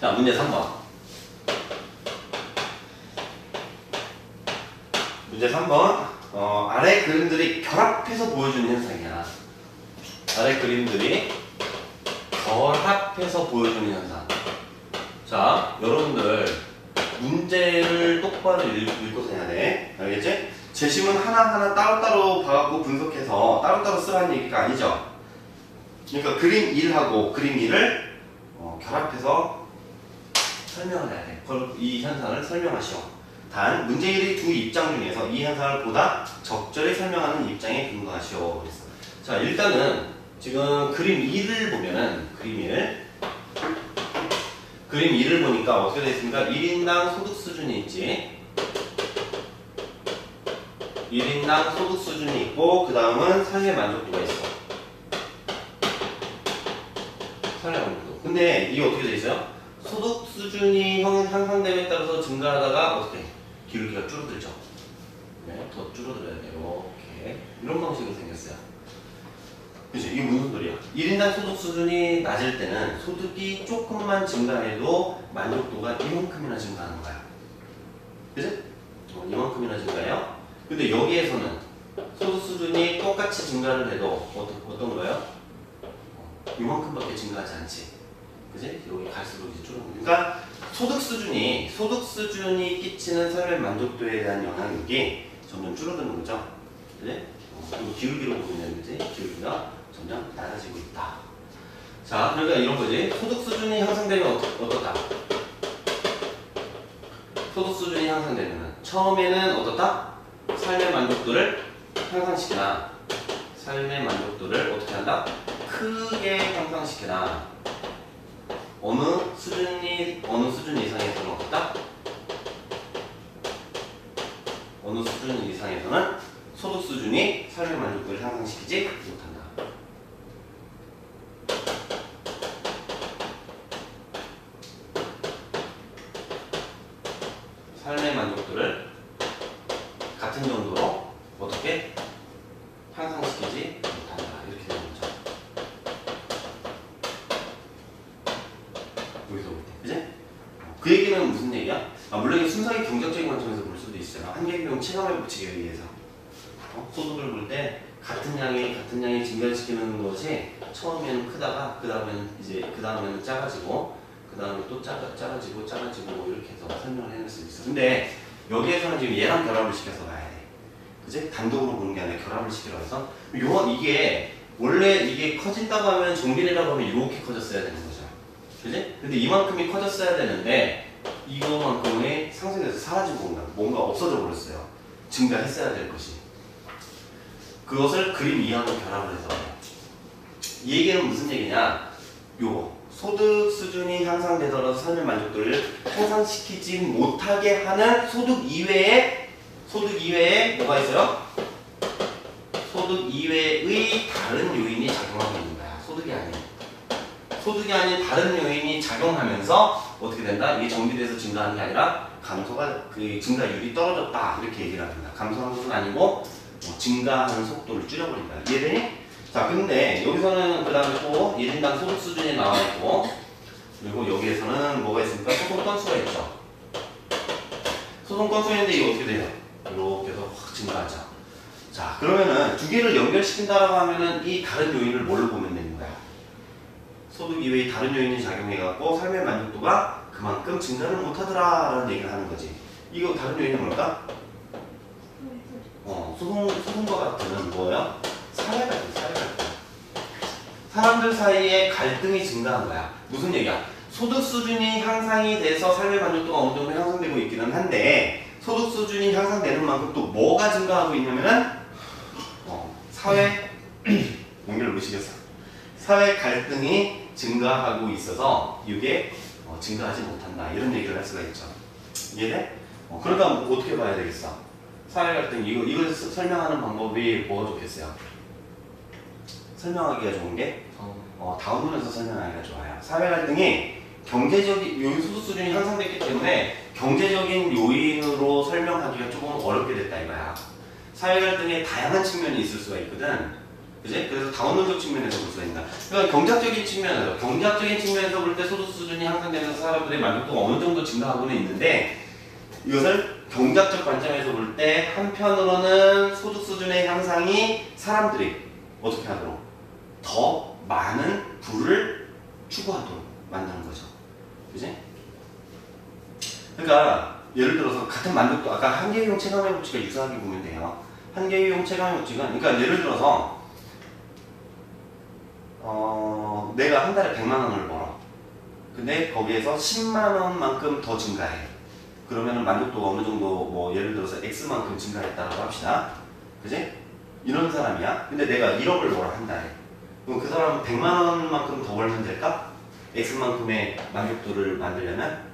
자, 문제 3번. 문제 3번. 아래 그림들이 결합해서 보여주는 현상이야. 아래 그림들이 결합해서 보여주는 현상. 자, 여러분들 문제를 똑바로 읽고서 해야 돼. 알겠지? 재심은 하나하나 따로따로 봐갖고 분석해서 따로따로 쓰라는 얘기가 아니죠. 그러니까 그림 1하고 그림 2를 결합해서 설명을 해야 돼. 이 현상을 설명하시오. 단, 문제 1의 두 입장 중에서 이 현상을 보다 적절히 설명하는 입장에 근거하시오. 그랬어. 자, 일단은 지금 그림 2를 보면은 그림 2를 보니까 어떻게 되어 있습니까? 1인당 소득 수준이 있지. 1인당 소득 수준이 있고 그 다음은 삶의 만족도가 있어. 삶의 만족도. 근데 이게 어떻게 되어 있어요? 소득 수준이 향상됨에 따라서 증가하다가 어떻게 기울기가 줄어들죠. 네, 더 줄어들어야 돼요. 이렇게 이런 방식으로 생겼어요. 그치? 이게 무슨 소리야? 1인당 소득 수준이 낮을 때는 소득이 조금만 증가해도 만족도가 이만큼이나 증가하는 거야. 그치? 이만큼이나 증가해요. 근데 여기에서는 소득 수준이 똑같이 증가를 해도 어떤 거예요? 이만큼밖에 증가하지 않지. 그치? 여기 갈수록 이제 줄어드는. 그러니까 소득 수준이 끼치는 삶의 만족도에 대한 영향력이 점점 줄어드는 거죠. 그치? 그리고 기울기로 보면 그치? 기울기가 점점 낮아지고 있다. 자, 그러니까 이런 거지. 소득 수준이 향상되면 어떻다? 소득 수준이 향상되면 처음에는 어떻다? 삶의 만족도를 향상시키나 삶의 만족도를 어떻게 한다? 크게 향상시키나 어느 수준 이상에서는 어떻다? 어느 수준 이상에서는 소득 수준이 삶의 만족도를 향상시키지 못한다. 삶의 만족도를 같은 정도로 어떻게 향상시키지 못한다. 이렇게 되는 거죠. 여기서 볼 때. 그지? 그 얘기는 무슨 얘기야? 물론 이 순서의 경제적인 관점에서 볼 수도 있어요. 한계비용 체감의 법칙에 의해서. 소득을 볼 때 같은 양이 증가시키는 것이 처음에는 크다가 그 다음에는 작아지고 그 다음에 또 작아지고 이렇게 해서 설명을 해낼 수 있어. 근데 여기에서는 지금 얘랑 결합을 시켜서 봐야 돼. 그지? 단독으로 보는 게 아니라 결합을 시키려 해서 이게 원래 이게 커진다고 하면 정비례라고 하면 이렇게 커졌어야 되는 거죠. 그지? 근데 이만큼이 커졌어야 되는데 이거만큼이 상승해서 사라지고 뭔가 없어져 버렸어요. 증가했어야 될 것이. 그것을 그림 2하고 결합을 해서 이 얘기는 무슨 얘기냐? 요거 소득 수준이 향상되더라도 삶의 만족도를 향상시키지 못하게 하는 소득 이외에 뭐가 있어요? 소득 이외의 다른 요인이 작용하고 있는 거야. 소득이 아닌 다른 요인이 작용하면서 어떻게 된다? 이게 정비돼서 증가하는 게 아니라 그 증가율이 떨어졌다. 이렇게 얘기를 합니다. 감소하는 것은 아니고 증가하는 속도를 줄여버린다. 이해되니? 자, 근데 여기서는 그 다음에 또 1인당 소득 수준이 나와있고 그리고 여기에서는 뭐가 있습니까? 소송 건수가 있죠. 소송 건수인데 이거 어떻게 돼요? 이렇게 해서 확 증가하죠. 자, 그러면은 두 개를 연결시킨다라고 하면은 이 다른 요인을 뭘로 보면 되는 거야? 소득 이외의 다른 요인이 작용해갖고 삶의 만족도가 그만큼 증가를 못하더라라는 얘기를 하는 거지. 이거 다른 요인이 뭘까? 소송과 같은 뭐예요? 사회 갈등. 사람들 사이에 갈등이 증가한 거야. 무슨 얘기야? 소득 수준이 향상이 돼서 삶의 만족도가 어느 정도 향상되고 있기는 한데 소득 수준이 향상되는 만큼 또 뭐가 증가하고 있냐면은 사회 연결을 보시겠어? 사회 갈등이 증가하고 있어서 이게 증가하지 못한다. 이런 얘기를 할 수가 있죠. 이해돼? 그러니까 어떻게 봐야 되겠어? 사회 갈등 이걸 설명하는 방법이 뭐가 좋겠어요? 설명하기가 좋은 게 다운문에서 설명하기가 좋아요. 사회 갈등이 경제적인 요인 소득 수준이 향상됐기 때문에 경제적인 요인으로 설명하기가 조금 어렵게 됐다 이거야. 사회 갈등에 다양한 측면이 있을 수가 있거든. 그지? 그래서 다원론적 측면에서 볼 수가 있다. 그러니까 경제학적인 측면에서 볼 때 소득 수준이 향상되면서 사람들의 만족도가 어느 정도 증가하고는 있는데 이것을 경제학적 관점에서 볼 때 한편으로는 소득 수준의 향상이 사람들이 어떻게 하도록 더 많은 부를 추구하도록 만드는 거죠. 그지? 그러니까 예를 들어서 같은 만족도 아까 한계유형 체감의 법칙과 유사하게 보면 돼요. 한계유형 체감의 법칙은 그러니까 예를 들어서 내가 한 달에 100만 원을 벌어. 근데 거기에서 10만 원만큼 더 증가해. 그러면 만족도가 어느 정도 뭐 예를 들어서 X만큼 증가했다고 합시다. 그지? 이런 사람이야. 근데 내가 1억을 벌어 한 달에. 그럼 그 사람은 100만 원만큼 더 벌면 될까? X만큼의 만족도를 만들려면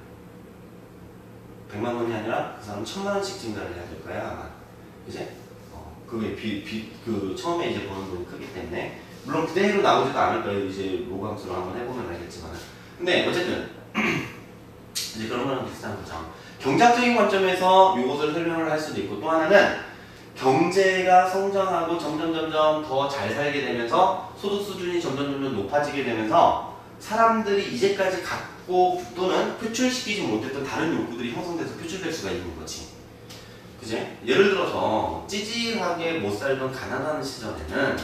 100만 원이 아니라 그 사람은 1000만 원씩 증가를 해야 될 거야 아마. 그지? 그게 그 처음에 이제 버는 돈이 크기 때문에 물론 그대로 나오지도 않을 거예요. 이제 로그함수로 한번 해보면 알겠지만. 근데 어쨌든 이제 그런 거랑 비슷한 거죠. 경제학적인 관점에서 이것을 설명을 할 수도 있고 또 하나는 경제가 성장하고 점점 더 잘 살게 되면서 소득 수준이 점점 높아지게 되면서 사람들이 이제까지 갖고 또는 표출시키지 못했던 다른 욕구들이 형성돼서 표출될 수가 있는 거지. 그지? 예를 들어서 찌질하게 못 살던 가난한 시절에는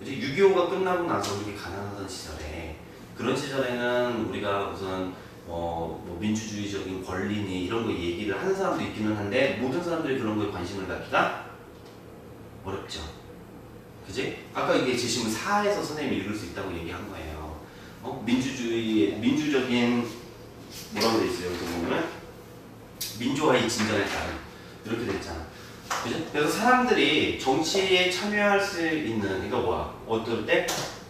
이제 6.25가 끝나고 나서 이렇게 가난하던 시절에 그런 시절에는 우리가 우선 뭐 민주주의적인 권리니 이런 거 얘기를 하는 사람도 있기는 한데 모든 사람들이 그런 거에 관심을 갖기가 어렵죠. 그지? 아까 이게 제시문 4에서 선생님이 읽을 수 있다고 얘기한 거예요. 민주적인 뭐라고 돼 있어요? 여기 보면 민주화의 진전에 따른 이렇게 돼 있잖아. 그죠? 그래서 사람들이 정치에 참여할 수 있는 그러니까 뭐야? 어떨 때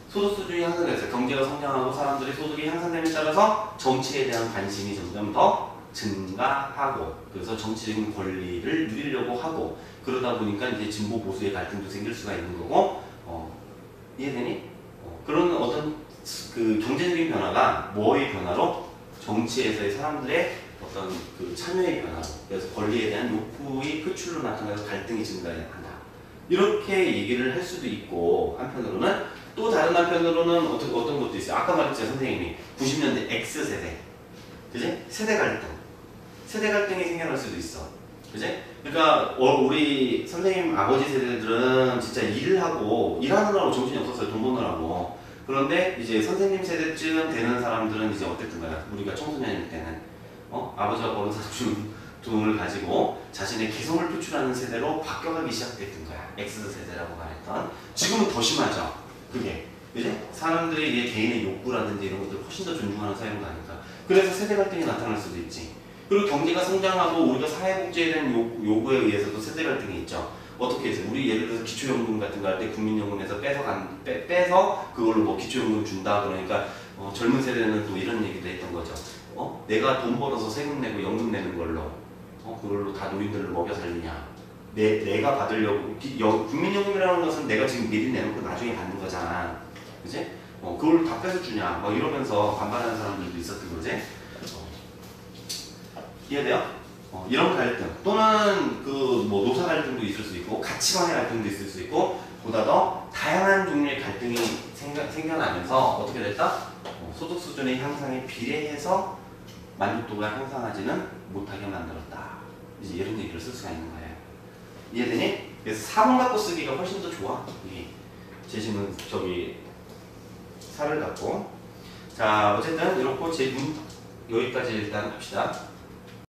소득 수준이 향상돼서 경제가 성장하고 사람들의 소득이 향상됨에 따라서 정치에 대한 관심이 점점 더 증가하고 그래서 정치적인 권리를 누리려고 하고 그러다 보니까 이제 진보 보수의 갈등도 생길 수가 있는 거고 이해되니? 그런 어떤 그 경제적인 변화가 뭐의 변화로? 정치에서의 사람들의 어떤 그 참여의 변화로 그래서 권리에 대한 욕구의 표출로 나타나서 갈등이 증가한다. 이렇게 얘기를 할 수도 있고 한편으로는 또 다른 한편으로는 어떤 것도 있어요. 아까 말했죠 선생님이 90년대 X세대 그지? 세대 갈등이 생겨날 수도 있어. 그지? 그러니까 우리 선생님 아버지 세대들은 진짜 일하느라고 정신이 없었어요. 돈 버느라고. 그런데 이제 선생님 세대쯤 되는 사람들은 이제 어땠던가요? 우리가 청소년일 때는 아버지가 벌어서 준 돈을 가지고 자신의 개성을 표출하는 세대로 바뀌어가기 시작했던 거야. X세대라고 말했던. 지금은 더 심하죠. 그게. 그지? 사람들이 이게 개인의 욕구라든지 이런 것들을 훨씬 더 존중하는 사회로 가니까. 그래서 세대 갈등이 나타날 수도 있지. 그리고 경제가 성장하고 우리가 사회복지에 대한 요구에 의해서도 세대 갈등이 있죠. 어떻게 해서 우리 예를 들어서 기초연금 같은 거 할 때 국민연금에서 빼서 그걸로 뭐 기초연금 준다 그러니까 젊은 세대는 또 이런 얘기도 했던 거죠. 내가 돈 벌어서 세금 내고 연금 내는 걸로 그걸로 다 노인들을 먹여 살리냐. 내가 받으려고 국민연금이라는 것은 내가 지금 미리 내놓고 나중에 받는 거잖아. 그지? 그걸 다 빼서 주냐. 막 이러면서 반발하는 사람들도 있었던 거지. 이해돼요? 이런 갈등 또는 그 뭐 노사 갈등도 있을 수 있고 가치관의 갈등도 있을 수 있고 보다 더 다양한 종류의 갈등이 생겨나면서 어떻게 됐다? 소득 수준의 향상에 비례해서 만족도가 향상하지는 못하게 만들었다. 이제 이런 얘기를 쓸 수가 있는 거예요. 이해되니? 그래서 4번 갖고 쓰기가 훨씬 더 좋아. 이게 제시문 사를 갖고 자 어쨌든 이렇고 여기까지 일단 합시다.